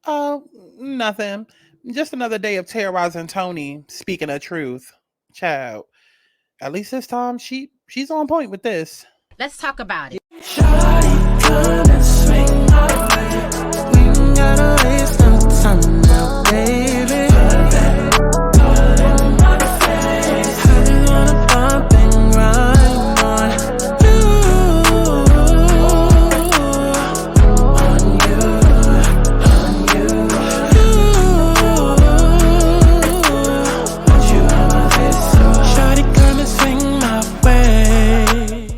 Oh, nothing. Just another day of terrorizing Toni, speaking of truth. Child. At least this time she's on point with this. Let's talk about it. Shawty, come and swing my way. We ain't gotta waste no time now, baby. Put that all in my face. I just wanna bump and grind on you, on you, want you on my face, so shawty, come and swing my way.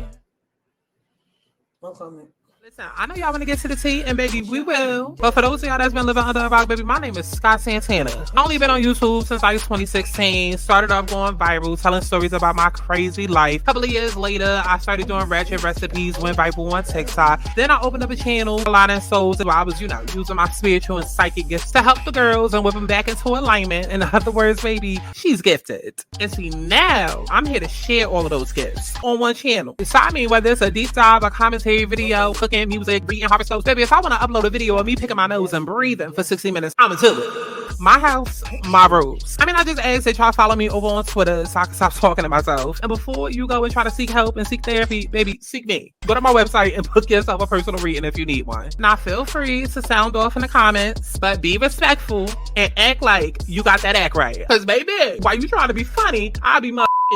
No comment. Listen, I know y'all want to get to the tea, and baby, we will. But for those of y'all that's been living under a rock, baby, my name is Santana. I only been on YouTube since like 2016. Started off going viral, telling stories about my crazy life. A couple of years later, I started doing ratchet recipes, went viral on TikTok. Then I opened up a channel, Aligning Souls, where I was, using my spiritual and psychic gifts to help the girls and whip them back into alignment. In other words, baby, she's gifted. And see, now I'm here to share all of those gifts on one channel. So I mean, whether it's a deep dive, a commentary video, cooking, music, reading horoscopes, baby, if I want to upload a video of me picking my nose and breathing for 60 minutes, I'm into it. My house, my rules. I mean, I just ask that y'all follow me over on Twitter so I can stop talking to myself. And before you go and try to seek help and seek therapy, baby, seek me. Go to my website and book yourself a personal reading if you need one. Now, feel free to sound off in the comments, but be respectful and act like you got that act right. Because, baby, while you trying to be funny, I'll be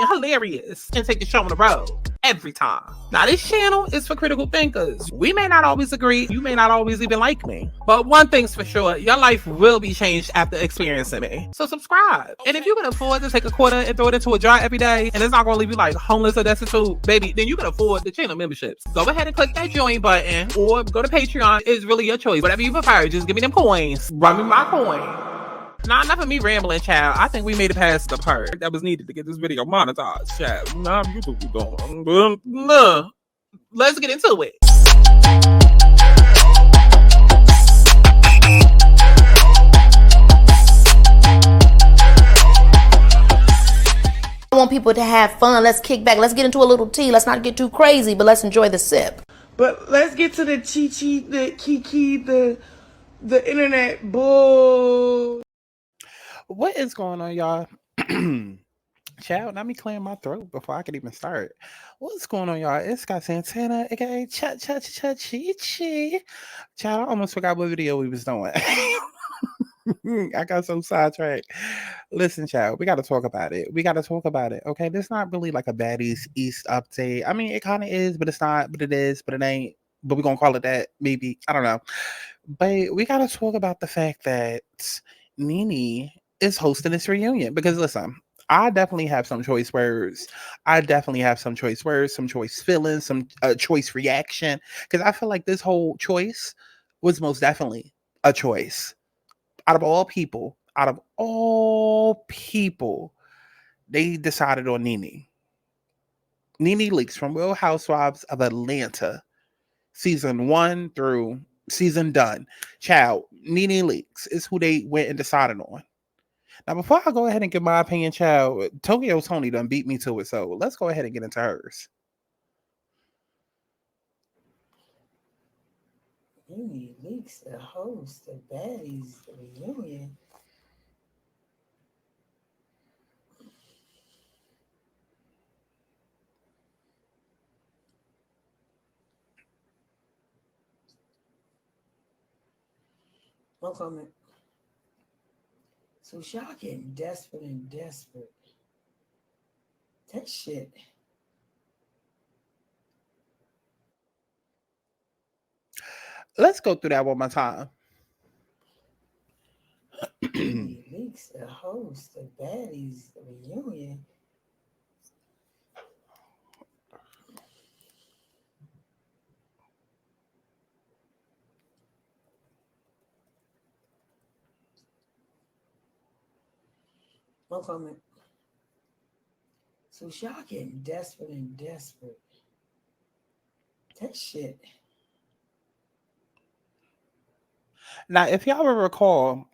hilarious and take the show on the road every time. Now, this channel is for critical thinkers. We may not always agree. You may not always even like me. But one thing's for sure, your life will be changed after experiencing me. So subscribe. And if you can afford to take a quarter and throw it into a jar every day, and it's not going to leave you like homeless or destitute, baby, then you can afford the channel memberships. Go ahead and click that join button or go to Patreon. It's really your choice. Whatever you prefer, just give me them coins. Run me my coin. Nah, enough of me rambling, child. I think we made it past the part that was needed to get this video monetized, child. Nah, YouTube is going. Nah. Let's get into it. I want people to have fun. Let's kick back. Let's get into a little tea. Let's not get too crazy, but let's enjoy the sip. But let's get to the chi-chi, the kiki, the internet bull. What is going on, y'all? Child, let me clear my throat before I can even start. What's going on, y'all? It's Scott Santana, aka Chi. Child, I almost forgot what video we was doing. I got so sidetracked. Listen, child, we got to talk about it. Okay, this not really like a Baddies East update. I mean, it kind of is, but it's not. But it is, but it ain't. But we're gonna call it that. Maybe, I don't know. But we got to talk about the fact that Nene is hosting this reunion, because listen, I definitely have some choice words. Some choice feelings, some choice reaction, because I feel like this whole choice was most definitely a choice. Out of all people, they decided on Nene. Nene Leaks from Real Housewives of Atlanta, season 1 through season done. Child, Nene Leaks is who they went and decided on. Now, before I go ahead and give my opinion, child, Toni done beat me to it, so let's go ahead and get into hers. Nene Leaks, the host of Baddies reunion. No comment. So y'all getting desperate. That shit. Let's go through that one more time. Nene Leaks, the host of Baddies reunion. No comment. So y'all getting desperate. That shit. Now, if y'all will recall,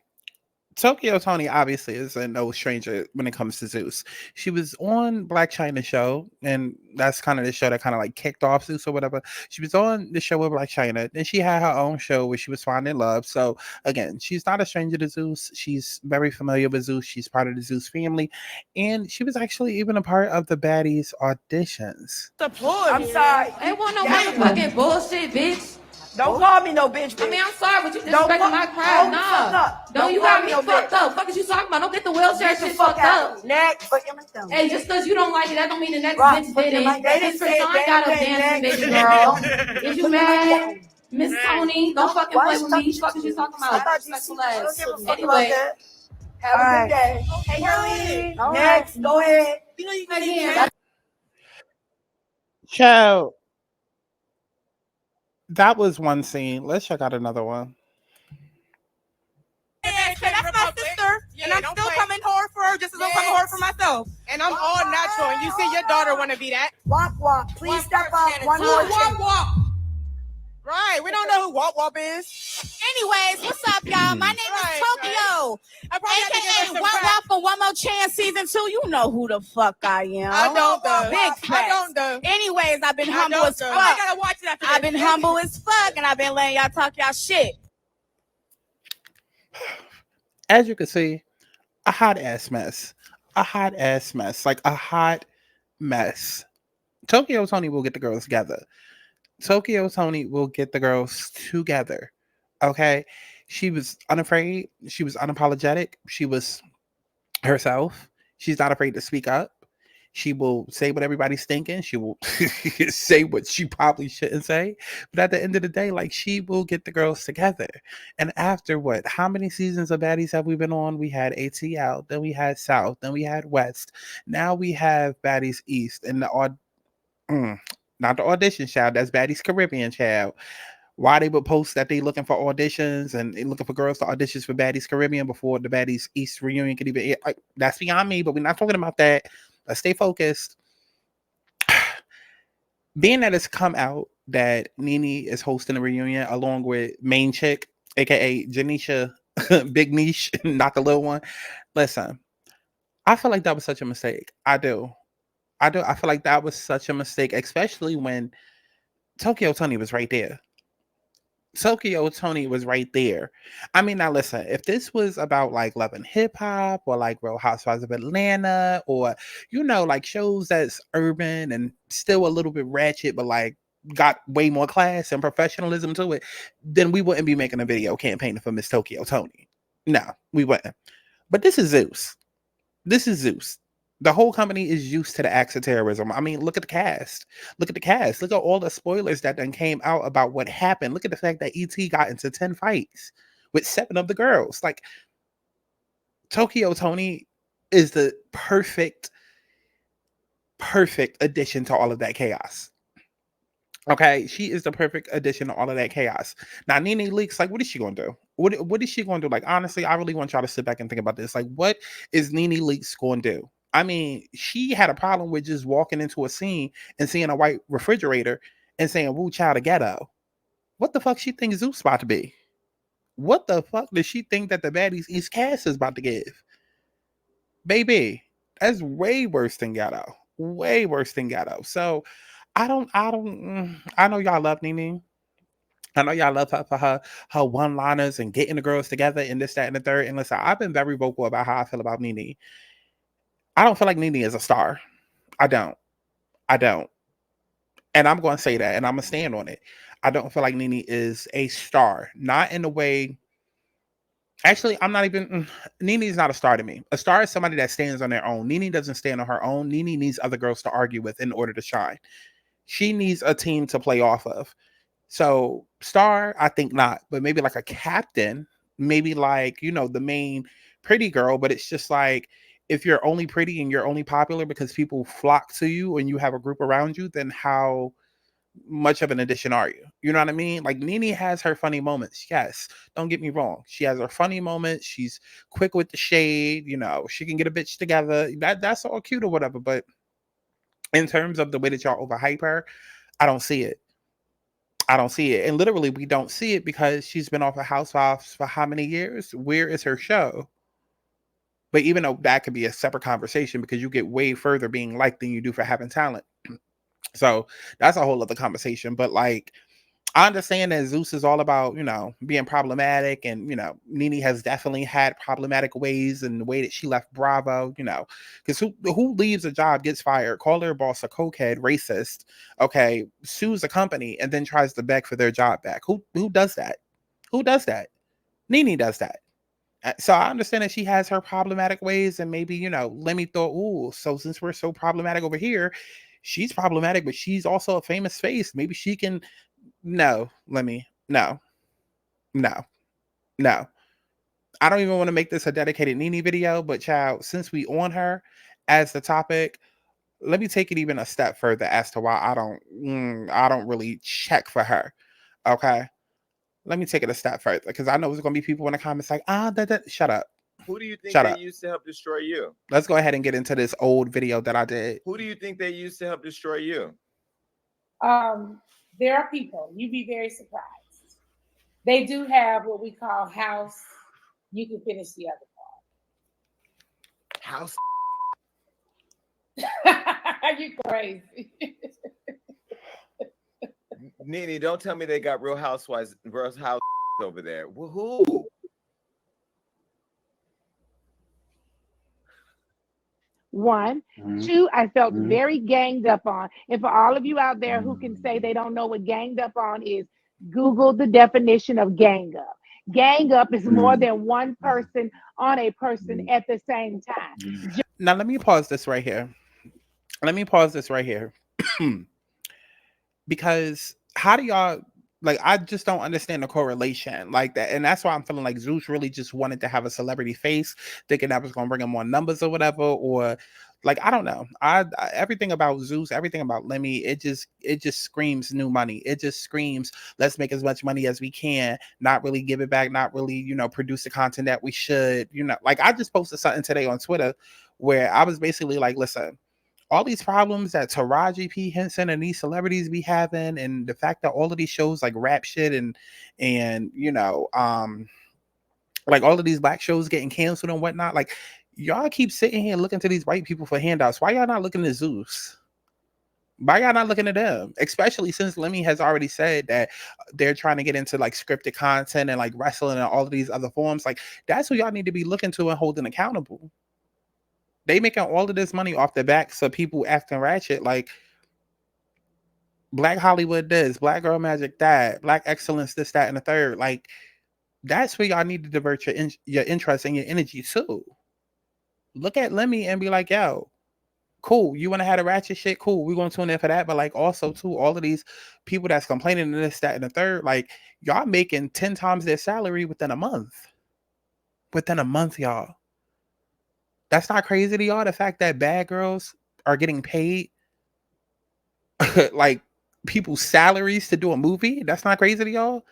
Tokyo Toni obviously is no stranger when it comes to Zeus. She was on Black China show, and that's kind of the show that kind of like kicked off Zeus or whatever. She was on the show with Black China. Then she had her own show where she was finding love. So again, she's not a stranger to Zeus. She's very familiar with Zeus. She's part of the Zeus family, and she was actually even a part of the Baddies auditions. I'm sorry. Ain't want no motherfucking bullshit, bitch. Don't call me no bitch, bitch. I mean, I'm sorry, but you disrespecting my crowd. Nah. Don't you got me fucked up. Fuck is you talking about? Don't get the wheelchair shit fucked up. Next. Hey, just because you don't like it, that don't mean the next bitch did it. This Santana got up dancing, bitch, girl. Is you mad? Miss Toni, don't fucking play with me. Fuck is you talking about? Respectful ass. Anyway. Have a good day. Hey, girlie. Next. Go ahead. You know you can So that was one scene. Let's check out another one. That's my sister, and I'm still coming hard for her just as I'm coming hard for myself. And I'm all natural, and you see your daughter want to be that. Walk. Please step up. One more Walk. Right, we don't know who Walk is. Anyways, what's up, y'all? My name is Tokyo, aka Walk for One More Chance Season 2. You know who the fuck I am. I don't know. Big facts. I don't know. Anyways, I've been humble as fuck. I gotta watch it after I've been humble as fuck, and I've been letting y'all talk y'all shit. As you can see, a hot ass mess. Like a hot mess. Tokyo Toni will get the girls together. Tokyo Toni will get the girls together. Okay? She was unafraid. She was unapologetic. She was herself. She's not afraid to speak up. She will say what everybody's thinking. She will say what she probably shouldn't say. But at the end of the day, like, she will get the girls together. And after what? How many seasons of Baddies have we been on? We had ATL, then we had South, then we had West. Now we have Baddies East. And not the audition child, that's Baddies Caribbean child. Why they would post that they looking for auditions and they looking for girls to auditions for Baddies Caribbean before the Baddies East reunion could even, like, that's beyond me, but we're not talking about that. Let's stay focused. Being that it's come out that Nene is hosting a reunion along with main chick, aka Janisha, Big Niche, not the little one. Listen, I feel like that was such a mistake. I do. I feel like that was such a mistake, especially when Tokyo Toni was right there. Tokyo Toni was right there. I mean, now listen, if this was about like Love and Hip Hop or like Real Housewives of Atlanta or, you know, like shows that's urban and still a little bit ratchet, but like got way more class and professionalism to it, then we wouldn't be making a video campaigning for Miss Tokyo Toni. No, we wouldn't. But this is Zeus. This is Zeus. The whole company is used to the acts of terrorism. I mean, look at the cast. Look at the cast. Look at all the spoilers that then came out about what happened. Look at the fact that E.T. got into 10 fights with 7 of the girls. Like, Tokyo Toni is the perfect addition to all of that chaos. Okay, she is the perfect addition to all of that chaos. Now, Nene Leaks, like, what is she going to do? What is she going to do? Like, honestly, I really want y'all to sit back and think about this. Like, what is Nene Leaks going to do? I mean, she had a problem with just walking into a scene and seeing a white refrigerator and saying, "Woo, child of ghetto." What the fuck she think Zeus about to be? What the fuck does she think that the Baddies East cast is about to give? Baby, that's way worse than ghetto. Way worse than ghetto. So I know y'all love Nene. I know y'all love her for her one-liners and getting the girls together and this, that, and the third. And listen, I've been very vocal about how I feel about Nene. I don't feel like Nene is a star. I don't. And I'm going to say that, and I'm going to stand on it. I don't feel like Nene is a star. Not in the way... Actually, I'm not even... Nene is not a star to me. A star is somebody that stands on their own. Nene doesn't stand on her own. Nene needs other girls to argue with in order to shine. She needs a team to play off of. So, star, I think not. But maybe like a captain. Maybe like, you know, the main pretty girl. But it's just like... If you're only pretty and you're only popular because people flock to you and you have a group around you, then how much of an addition are you? You know what I mean? Like, Nene has her funny moments. Yes, don't get me wrong. She has her funny moments. She's quick with the shade. You know, she can get a bitch together. That's all cute or whatever. But in terms of the way that y'all overhype her, I don't see it. And literally, we don't see it because she's been off of Housewives for how many years? Where is her show? But even though that could be a separate conversation because you get way further being liked than you do for having talent. So that's a whole other conversation. But like, I understand that Zeus is all about, being problematic, and Nene has definitely had problematic ways, and the way that she left Bravo, because who leaves a job, gets fired, call their boss a cokehead, racist, okay, sues a company, and then tries to beg for their job back. Who does that? Who does that? Nene does that. So I understand that she has her problematic ways, and maybe, Lemmy thought, ooh, so since we're so problematic over here, she's problematic, but she's also a famous face. Maybe she can. No, Lemmy, no. I don't even want to make this a dedicated Nene video, but child, since we on her as the topic, let me take it even a step further as to why I don't really check for her. Okay. Let me take it a step further, because I know there's gonna be people in the comments like, shut up. Who do you think Shut they up. used to help destroy you? Let's go ahead and get into this old video that I did. Who do you think they used to help destroy you? There are people, you'd be very surprised. They do have what we call house. You can finish the other part. House. You crazy. Nene, don't tell me they got real housewives, real house over there. Who? One. Two, I felt very ganged up on. And for all of you out there who can say they don't know what ganged up on is, Google the definition of gang up. Gang up is more than one person on a person at the same time. Now, let me pause this right here. Because how do y'all, like, I just don't understand the correlation like that. And that's why I'm feeling like Zeus really just wanted to have a celebrity face, thinking that was going to bring him more numbers or whatever. Or like, I don't know. I everything about Zeus, everything about Lemmy, it just screams new money. It just screams, let's make as much money as we can, not really give it back, not really, produce the content that we should, like I just posted something today on Twitter where I was basically like, listen, all these problems that Taraji P. Henson and these celebrities be having, and the fact that all of these shows like rap shit and like all of these black shows getting canceled and whatnot, like y'all keep sitting here looking to these white people for handouts. Why y'all not looking at Zeus? Why y'all not looking at them? Especially since Lemmy has already said that they're trying to get into like scripted content and like wrestling and all of these other forms. Like that's who y'all need to be looking to and holding accountable. They making all of this money off the backs of people acting ratchet, like Black Hollywood this, Black Girl Magic that, Black Excellence this, that, and the third. Like that's where y'all need to divert your interest and your energy to. Look at Lemmy and be like, yo, cool. You want to have a ratchet shit? Cool. We're going to tune in for that. But like also too, all of these people that's complaining and this, that, and the third, like y'all making 10 times their salary within a month. Within a month, y'all. That's not crazy to y'all. The fact that bad girls are getting paid like people's salaries to do a movie. That's not crazy to y'all.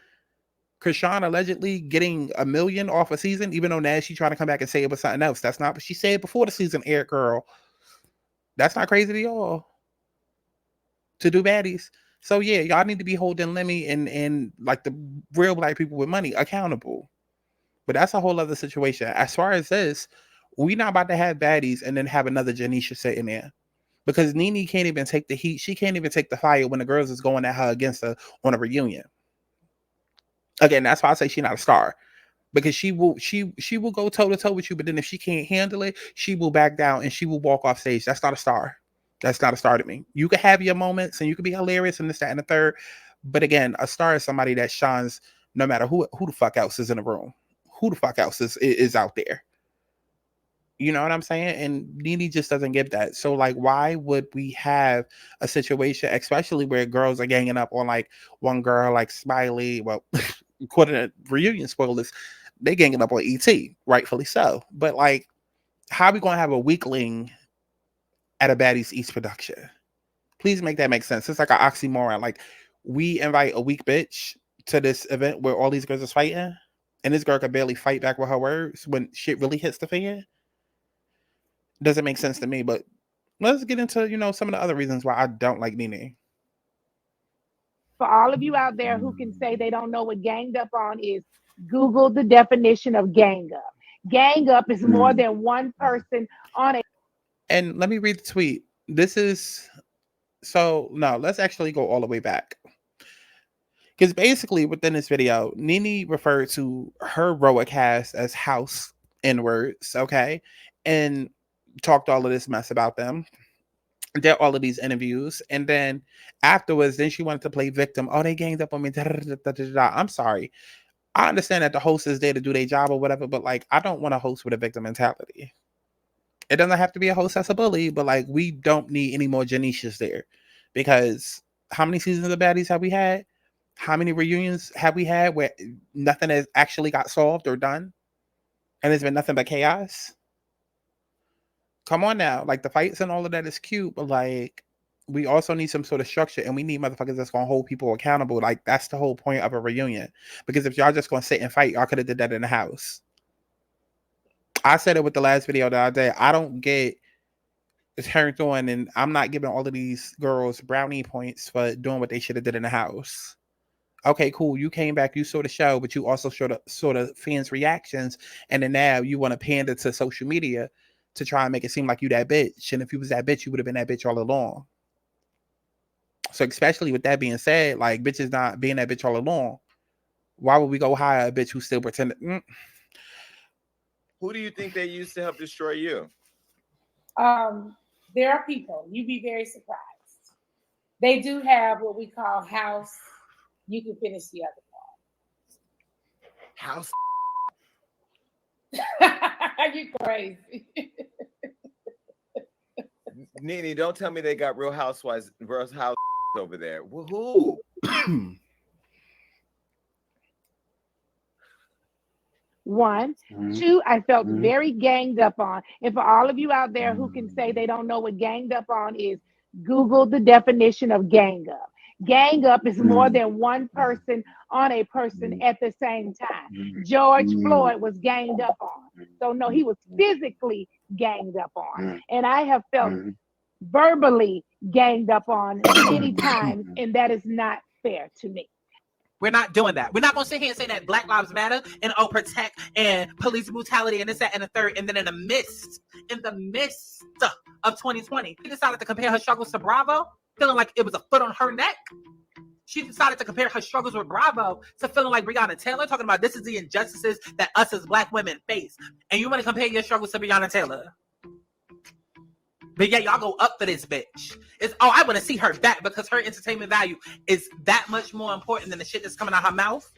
Krishan allegedly getting $1 million off a season, even though now she's trying to come back and say it was something else. That's not what she said before the season aired, girl. That's not crazy to y'all. To do baddies. So yeah, y'all need to be holding Lemmy and like the real black people with money accountable. But that's a whole other situation. As far as this, we not about to have baddies and then have another Janisha sitting there. Because Nene can't even take the heat. She can't even take the fire when the girls is going at her against her on a reunion. Again, that's why I say she's not a star. Because she will go toe to toe with you, but then if she can't handle it, she will back down and she will walk off stage. That's not a star. That's not a star to me. You can have your moments and you can be hilarious and this, that, and the third. But again, a star is somebody that shines no matter who the fuck else is in the room. Who the fuck else is out there. You know what I'm saying? And Nene just doesn't give that. So like, why would we have a situation, especially where girls are ganging up on like one girl like Smiley? Well, according to reunion spoilers, they ganging up on ET, rightfully so. But like, how are we gonna have a weakling at a Baddies East production? Please make that make sense. It's like an oxymoron. Like, we invite a weak bitch to this event where all these girls are fighting, and this girl can barely fight back with her words when shit really hits the fan. Doesn't make sense to me. But let's get into some of the other reasons why I don't like Nene. For all of you out there who can say they don't know what ganged up on is, Google the definition of gang up. Gang up is more than one person on a. And let me read the tweet. This is so no, let's actually go all the way back. Because basically within this video, Nene referred to her Roa cast as house N words, okay? And talked all of this mess about them. Did all of these interviews. And then afterwards, then she wanted to play victim. Oh, they ganged up on me. I'm sorry. I understand that the host is there to do their job or whatever, but like, I don't want to host with a victim mentality. It doesn't have to be a host that's a bully, but like, we don't need any more Janishas there. Because how many seasons of Baddies have we had? How many reunions have we had where nothing has actually got solved or done? And there's been nothing but chaos? Come on now. Like, the fights and all of that is cute, but like, we also need some sort of structure, and we need motherfuckers that's gonna hold people accountable. Like, that's the whole point of a reunion. Because if y'all just gonna sit and fight, y'all could have did that in the house. I said it with the last video the other day. I don't get turned on, and I'm not giving all of these girls brownie points for doing what they should have did in the house. Okay, cool. You came back, you saw the show, but you also saw the fans' reactions, and then now you want to pander to social media to try and make it seem like you that bitch. And if you was that bitch, you would have been that bitch all along. So especially with that being said, like, bitches not being that bitch all along, why would we go hire a bitch who still pretending? Who do you think they used to help destroy you? There are people, you'd be very surprised. They do have what we call house. You can finish the other House. part. You crazy. Nene, don't tell me they got real housewives, real house over there. Who? One. Two, I felt very ganged up on. And for all of you out there who can say they don't know what ganged up on is, Google the definition of gang up. Gang up is more than one person on a person at the same time. George Floyd was ganged up on. So no, he was physically ganged up on. And I have felt verbally ganged up on many times, and that is not fair to me. We're not doing that. We're not going to sit here and say that Black Lives Matter and protect and police brutality and this, that, and the third. And then in the midst of 2020, she decided to compare her struggles to Bravo, feeling like it was a foot on her neck. She decided to compare her struggles with Bravo to feeling like Breonna Taylor, talking about this is the injustices that us as Black women face. And you want to compare your struggles to Breonna Taylor. But yeah, y'all go up for this bitch. I want to see her back because her entertainment value is that much more important than the shit that's coming out her mouth.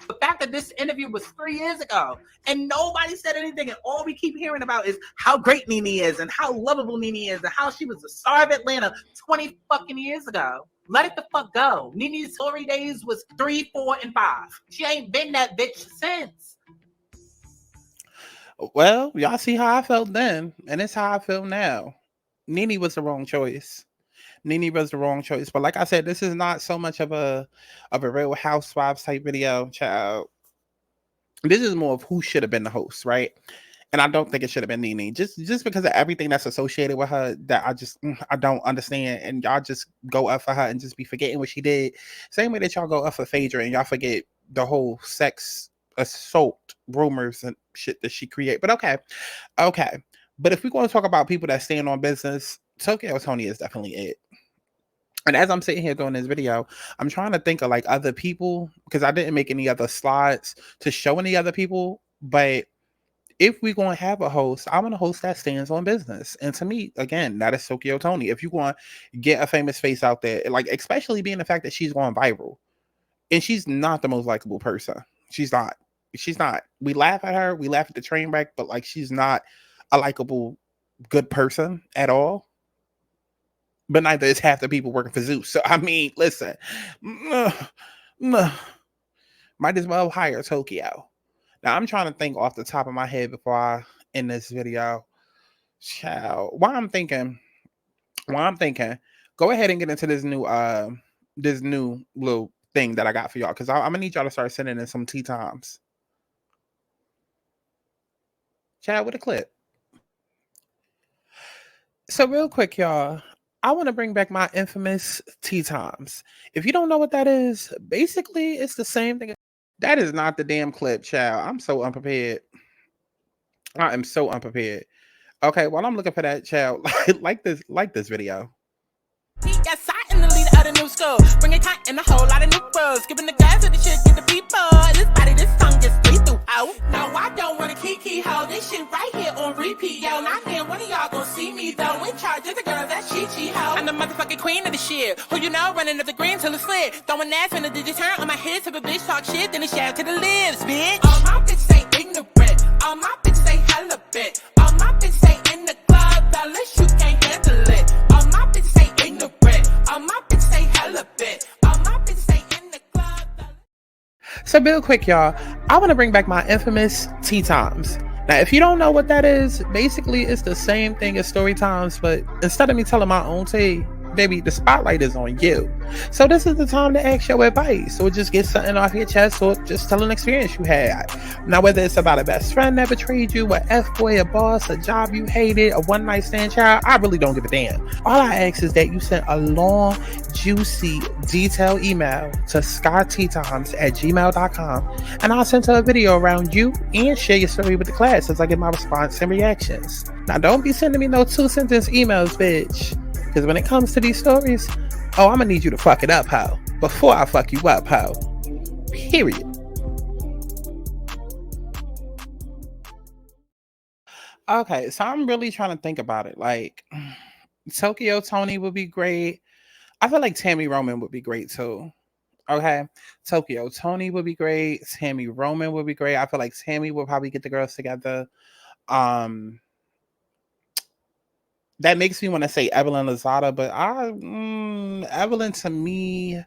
The fact that this interview was 3 years ago and nobody said anything, and all we keep hearing about is how great Nene is and how lovable Nene is and how she was the star of Atlanta 20 fucking years ago. Let it the fuck go. Nene's Tory days was 3, 4, and 5. She ain't been that bitch since. Well, y'all see how I felt then, and it's how I feel now. Nene was the wrong choice. Nene was the wrong choice. But like I said, this is not so much of a Real Housewives type video, child. This is more of who should have been the host, right? And I don't think it should have been Nene. Just because of everything that's associated with her that I don't understand. And y'all just go up for her and just be forgetting what she did. Same way that y'all go up for Phaedra and y'all forget the whole sex assault rumors and shit that she created. But okay. But if we're going to talk about people that stand on business, Toni is definitely it. And as I'm sitting here doing this video, I'm trying to think of like other people, because I didn't make any other slides to show any other people. But if we're going to have a host, I want a host that stands on business. And to me, again, that is Toni. If you want to get a famous face out there, like especially being the fact that she's going viral, and she's not the most likable person. She's not. We laugh at her. We laugh at the train wreck, but like she's not a likable, good person at all. But neither is half the people working for Zeus. So I mean, listen, might as well hire Tokyo. Now I'm trying to think off the top of my head before I end this video. Child, while I'm thinking, go ahead and get into this new little thing that I got for y'all, because I'm gonna need y'all to start sending in some tea times. Child, with a clip. So real quick, y'all, I want to bring back my infamous tea times. If you don't know what that is, basically it's the same thing. That is not the damn clip, child. I'm so unprepared. I am so unprepared. Okay, while I'm looking for that child, like this video. Yes, I am the leader of the new school. Bring a cut and a whole lot of new bros. Giving the gas to the shit, get the people. This body, this tongue gets lethal. Out. No, I don't want a kiki hoe. This shit right here on repeat, yo. Not here, one of y'all gon' see me though. In charge of the girl, that Chi hoe. I'm the motherfucking queen of the shit. Who you know, running up the green till it's lit. Throwing ass when the digits turn on my head. If a bitch talk shit, then it's shout to the lips, bitch. All my bitches say ignorant. All my bitches say hella bit. All my bitches say in the club, unless you can't handle it. All my bitches say ignorant. All my bitches say hella bit. All my bitches say in the club. So real quick, y'all, I want to bring back my infamous tea times. Now, if you don't know what that is, basically it's the same thing as story times, but instead of me telling my own tea, baby, the spotlight is on you. So this is the time to ask your advice, or just get something off your chest, or just tell an experience you had. Now, whether it's about a best friend that betrayed you, a F-boy, a boss, a job you hated, a one-night stand child, I really don't give a damn. All I ask is that you send a long, juicy, detailed email to skyteatimes@gmail.com, and I'll send her a video around you and share your story with the class as I get my response and reactions. Now, don't be sending me no 2-sentence emails, bitch. Because when it comes to these stories, I'm going to need you to fuck it up, ho. Before I fuck you up, ho. Period. Okay, so I'm really trying to think about it. Like, Tokyo Toni would be great. I feel like Tammy Roman would be great, too. Okay? Tokyo Toni would be great. Tammy Roman would be great. I feel like Tammy would probably get the girls together. That makes me want to say Evelyn Lozada, but Evelyn to me,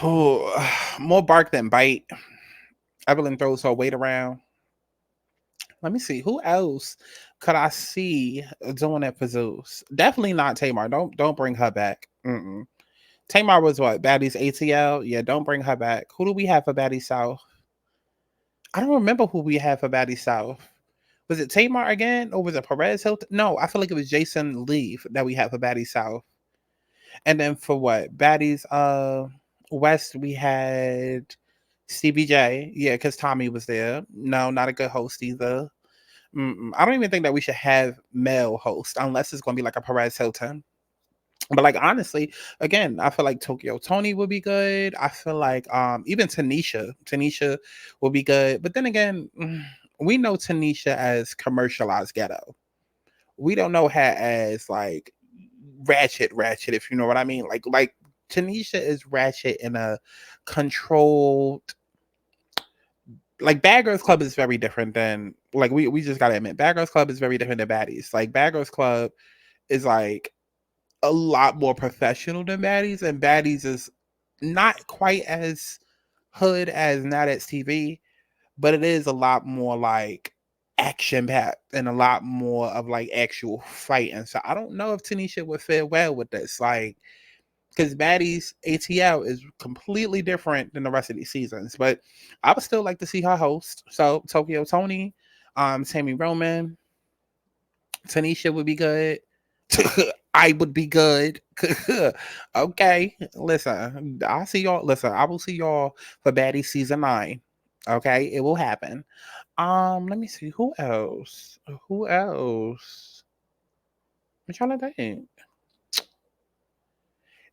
more bark than bite. Evelyn throws her weight around. Let me see, who else could I see doing that for Zeus? Definitely not Tamar. Don't bring her back. Tamar was what? Baddies ATL? Yeah, don't bring her back. Who do we have for Baddies South? I don't remember who we had for Baddies South. Was it Tamar again, or was it Perez Hilton? No, I feel like it was Jason Lee that we had for Baddies South. And then for what? Baddies West, we had Stevie J. Yeah, because Tommy was there. No, not a good host either. I don't even think that we should have male host unless it's going to be like a Perez Hilton. But like honestly, again, I feel like Tokyo Toni would be good. I feel like even Tanisha would be good. But then again, we know Tanisha as commercialized ghetto. We don't know her as like ratchet, if you know what I mean. Like Tanisha is ratchet in a controlled. Like Bad Girls Club is very different than like we just gotta admit Bad Girls Club is very different than Baddies. Like Bad Girls Club is like a lot more professional than Baddies, and Baddies is not quite as hood as Now That's TV, but it is a lot more like action packed and a lot more of like actual fighting. So I don't know if Tanisha would fare well with this, like because Baddies ATL is completely different than the rest of these seasons. But I would still like to see her host. So Tokyo Toni, Tammy Roman, Tanisha would be good. I would be good. Okay, listen, I see y'all. Listen, I will see y'all for Baddie season 9. Okay, it will happen. Let me see who else. Who else? I'm trying to think.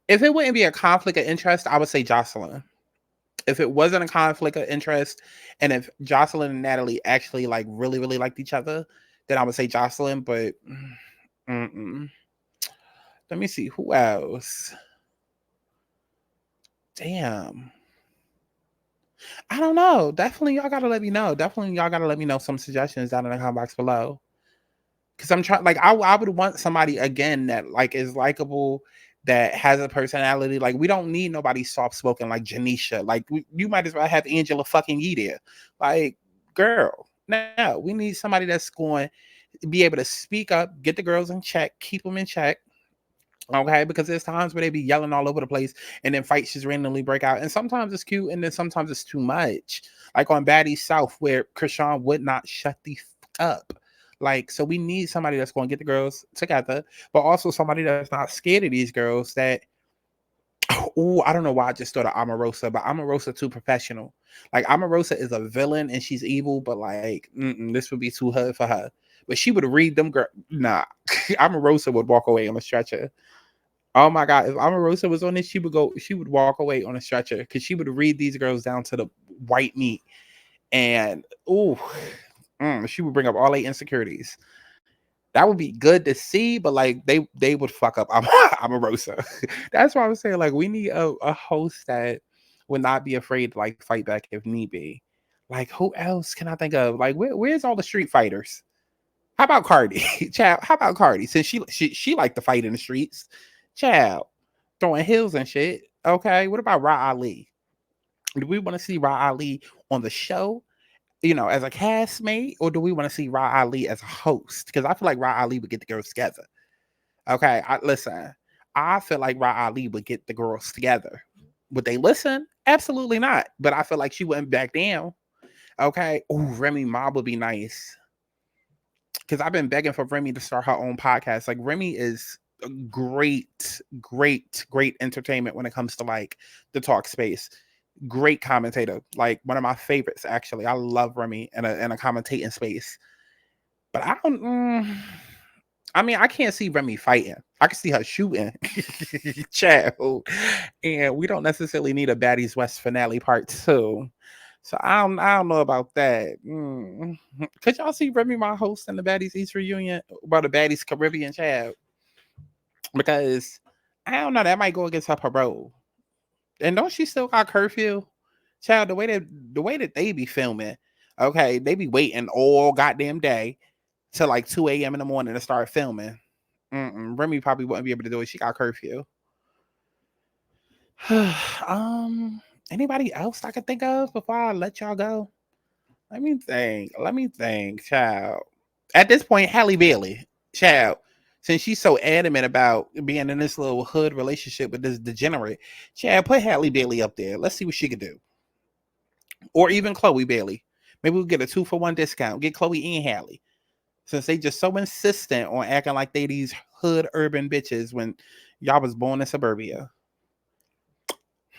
If it wouldn't be a conflict of interest, I would say Jocelyn. If it wasn't a conflict of interest, and if Jocelyn and Natalie actually like really, really liked each other, then I would say Jocelyn. But let me see who else. Damn. I don't know. Definitely, y'all gotta let me know. Definitely, y'all gotta let me know some suggestions down in the comment box below. Because I'm trying, like, I would want somebody again that like is likable, that has a personality. Like, we don't need nobody soft spoken like Janisha. Like, you might as well have Angela fucking Yee there. Like, girl, no, we need somebody that's going to be able to speak up, get the girls in check, keep them in check. Okay, because there's times where they be yelling all over the place and then fights just randomly break out. And sometimes it's cute and then sometimes it's too much. Like on Baddie South, where Krishan would not shut the up. Like, so we need somebody that's going to get the girls together, but also somebody that's not scared of these girls, that I don't know why I just thought of Omarosa, but Omarosa too professional. Like Omarosa is a villain and she's evil, but like this would be too hard for her. But she would read them girl. Nah, Omarosa would walk away on a stretcher. Oh my God, if Omarosa was on this, she would walk away on a stretcher because she would read these girls down to the white meat. And she would bring up all their insecurities. That would be good to see, but like they would fuck up Omarosa. That's why I was saying like we need a host that would not be afraid to like fight back if need be. Like who else can I think of? Like where's all the street fighters? How about Cardi? Child, how about Cardi? Since she liked to fight in the streets. Child, throwing heels and shit. Okay, what about Ra Ali? Do we want to see Ra Ali on the show, you know, as a castmate, or do we want to see Ra Ali as a host? Because I feel like Ra Ali would get the girls together. Okay, listen, I feel like Ra Ali would get the girls together. Would they listen? Absolutely not. But I feel like she wouldn't back down. Okay, Remy Ma would be nice. Because I've been begging for Remy to start her own podcast. Like Remy is great entertainment when it comes to like the talk space. Great commentator, like one of my favorites actually. I love Remy in a commentating space. But I can't see Remy fighting. I can see her shooting. Child. And we don't necessarily need a Baddies West finale part 2. So I don't know about that. Could y'all see Remy Ma hosting the Baddies East reunion about the Baddies Caribbean, child? Because I don't know, that might go against her parole. And don't she still got curfew? Child, the way that they be filming, okay, they be waiting all goddamn day till like 2 a.m. in the morning to start filming. Remy probably wouldn't be able to do it. She got curfew. Anybody else I could think of before I let y'all go? Let me think, child. At this point, Halle Bailey, child. Since she's so adamant about being in this little hood relationship with this degenerate, Chad, put Halle Bailey up there. Let's see what she could do. Or even Chloe Bailey. Maybe we'll get a 2-for-1 discount. Get Chloe and Halle. Since they just so insistent on acting like they these hood urban bitches when y'all was born in suburbia.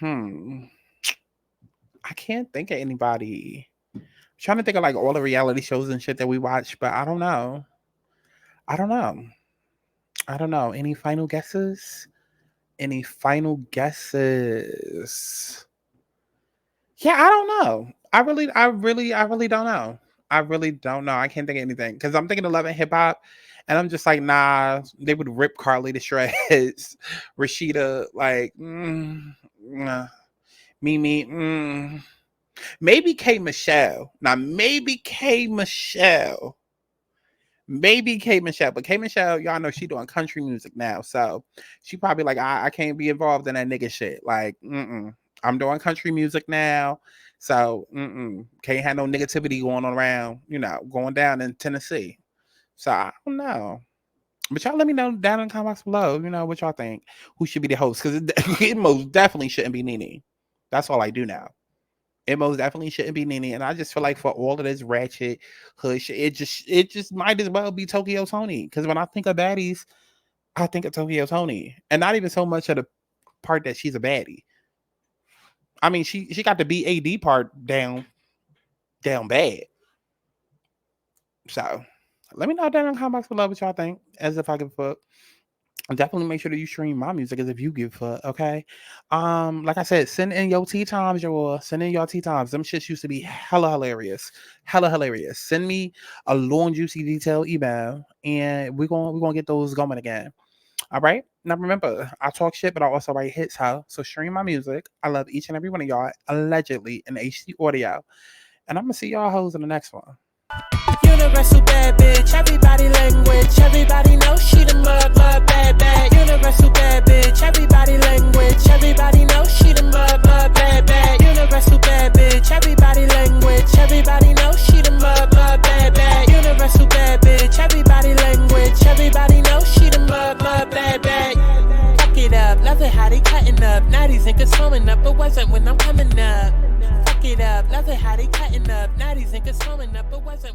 I can't think of anybody. I'm trying to think of like all the reality shows and shit that we watch, but I don't know. Any final guesses? Yeah, I don't know. I really don't know. I really don't know. I can't think of anything because I'm thinking of Love and Hip Hop, and I'm just like, nah. They would rip Carly to shreds. Rashida, like, Mimi, maybe K Michelle. Now, maybe K Michelle. But K Michelle, y'all know she doing country music now, so she probably like, I can't be involved in that nigga shit. Like, I'm doing country music now, so can't have no negativity going on around, you know, going down in Tennessee. So I don't know, but y'all let me know down in the comments below, you know, what y'all think, who should be the host, because it most definitely shouldn't be Nene. That's all I do now. It most definitely shouldn't be Nene, and I just feel like for all of this ratchet hood shit, it just might as well be Tokyo Toni. Because when I think of baddies, I think of Tokyo Toni, and not even so much of the part that she's a baddie. I mean, she got the BAD part down bad. So let me know down in the comments below what y'all think. As if I give a fuck. And definitely make sure that you stream my music as if you give a fuck, okay? Like I said, send in your tea times, y'all. Send in your tea times. Them shits used to be hella hilarious. Send me a long, juicy, detailed email, and we're gonna get those going again. All right? Now remember, I talk shit, but I also write hits, so stream my music. I love each and every one of y'all, allegedly in HD audio. And I'm gonna see y'all hoes in the next one. Universal bad bitch, everybody language, everybody knows she the mud bad. Universal bad bitch, everybody language, everybody knows she the mud bad. Universal bad bitch, everybody language, everybody knows she the mud bad. Universal bad bitch, everybody language, everybody knows she the mud bad. Fuck it up, love it how they cutting up. Now these niggas flowing up, but wasn't when I'm coming up. Fuck it up, love it how they cutting up. Now these niggas flowing up, but wasn't.